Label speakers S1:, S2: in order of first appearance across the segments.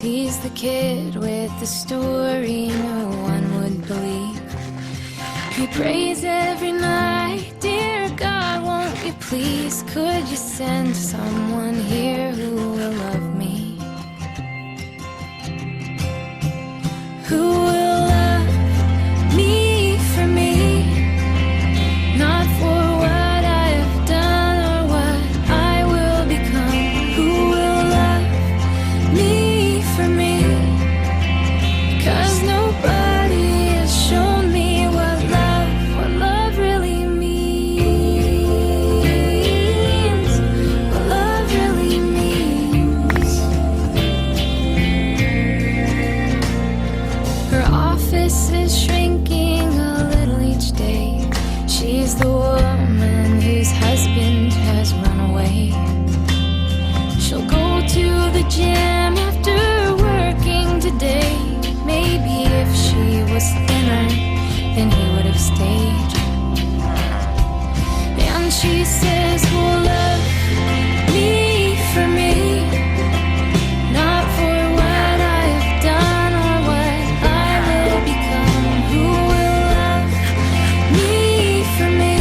S1: He's the kid with the story no one would believe. He prays every night, dear God, won't you please, could you send someone here who will love me? Who will love me for me, not for what I have done or what I will become. Who will love me for me, 'cause nobody has shown me what love really means, what love really means. Her office is shrinking a little each day. She's the woman whose husband has run away. She'll go to the gym after working today. Maybe if she was thinner, then he would have stayed. And she says, well, love me for me, not for what I have done or what I will become. Who will love me for me,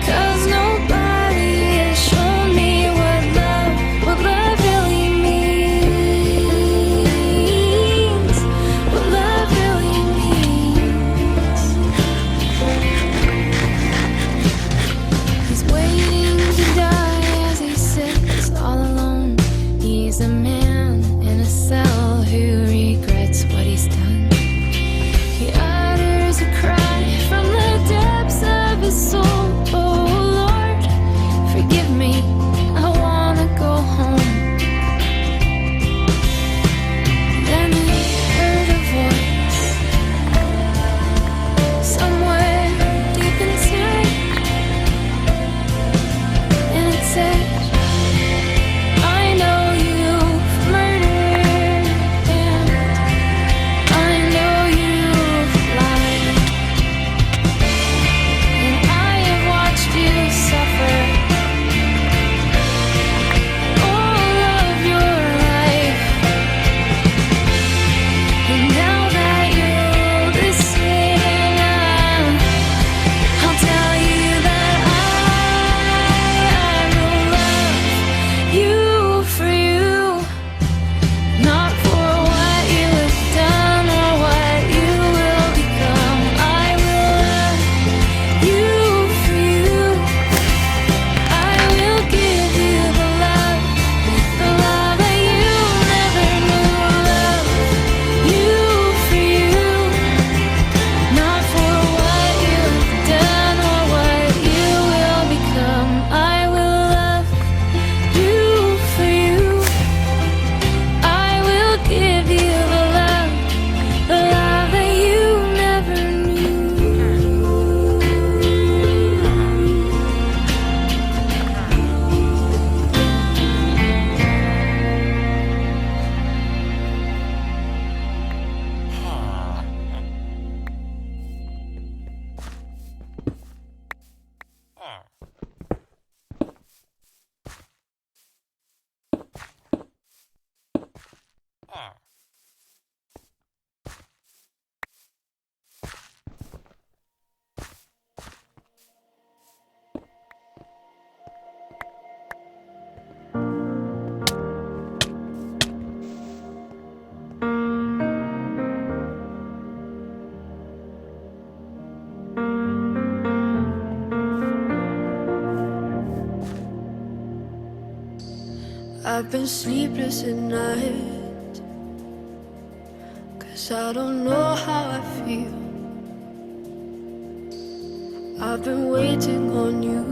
S1: 'cause nobody has shown me what love really means, what love really means. He's waiting to die as he sits all alone. He's a man in a cell who regrets what he's done. He utters a cry from the depths of his soul. Oh Lord, forgive me, I wanna go home. Then he heard a voice somewhere deep inside, and it said, I know you've murdered, and I know you've lied, and I have watched you suffer all of your life. And now that you'll listen, I'll tell you that I will love you for you, not for what you have done or what you will become. I will love you for you. I will give you the love that you never knew. Love you for you, not for what you have done or what you will become. I will love you for you. I will give you the love that you never knew. I've been sleepless at night, 'cause I don't know how I feel. I've been waiting on you,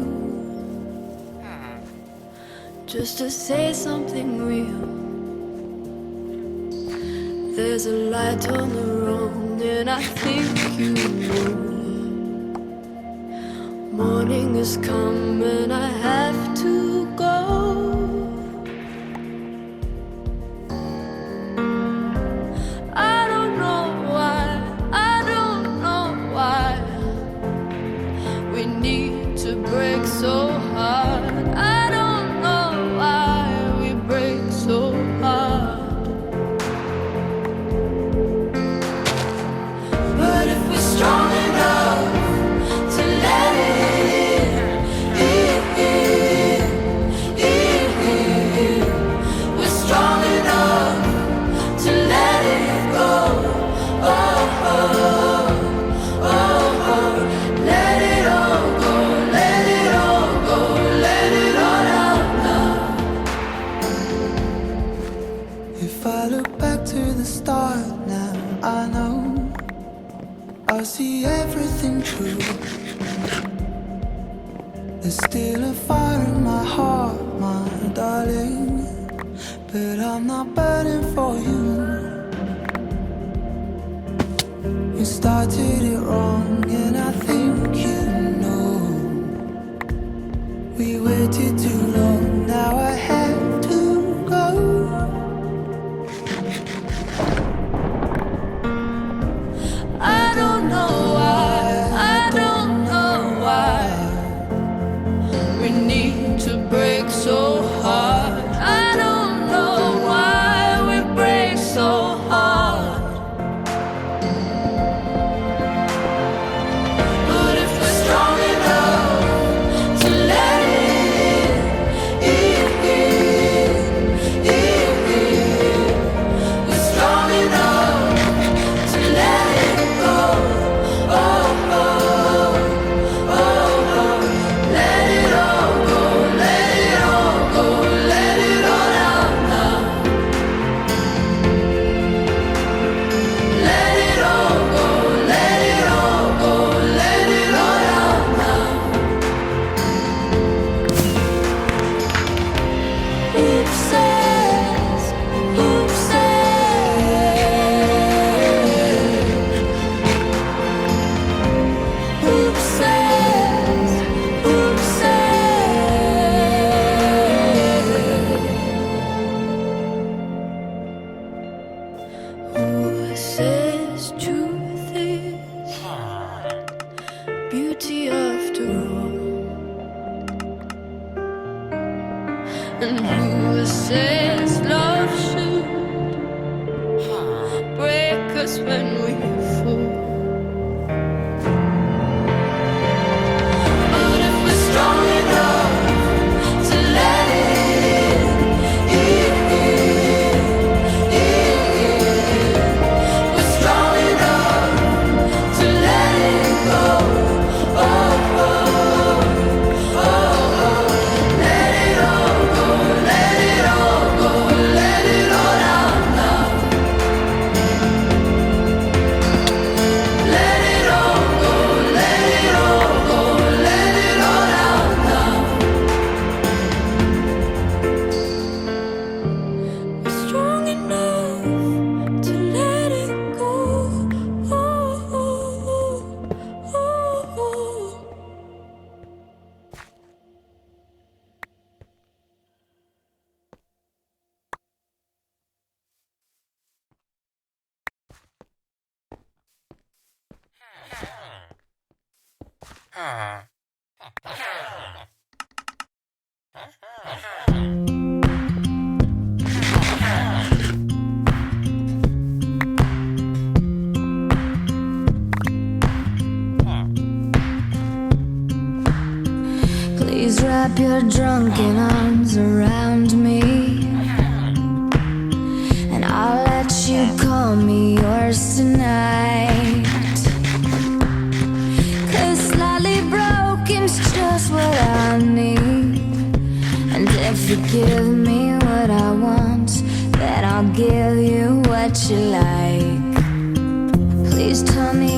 S1: just to say something real. There's a light on the road, and I think you know. Morning has come and I have to go. I don't know why we need to break so hard. I don't know why we break so hard.
S2: If I look back to the start now, I know I see everything true. There's still a fire in my heart, my darling, but I'm not burning for you. You started it wrong, and I think you know. We waited too long, now I have to go.
S1: I don't know why, I don't know why we need to break so hard. I don't know why we break so hard. But if we're strong enough to let it in, we're strong enough to let it go. Oh, oh, oh, oh. Let it all go, let it all go, let it all out now. Let it all go, let it all go, let it all out now. Oops says, oops says, oops says, oops says. Who says truth is beauty after all? And who says love should break us when we fall? But if we're strong enough to let it in, we're strong enough to let it go. Oh, oh, oh, oh. Let it all go, let it all go, let it all out now. Let it all go, let it all go, let it all out now. We're strong enough to let it go. Oh, oh, oh, oh, oh. Please wrap your drunken arms around me, and I'll let you call me yours tonight. 'Cause slightly broken's just what I need. And if you give me what I want, then I'll give you what you like. Please tell me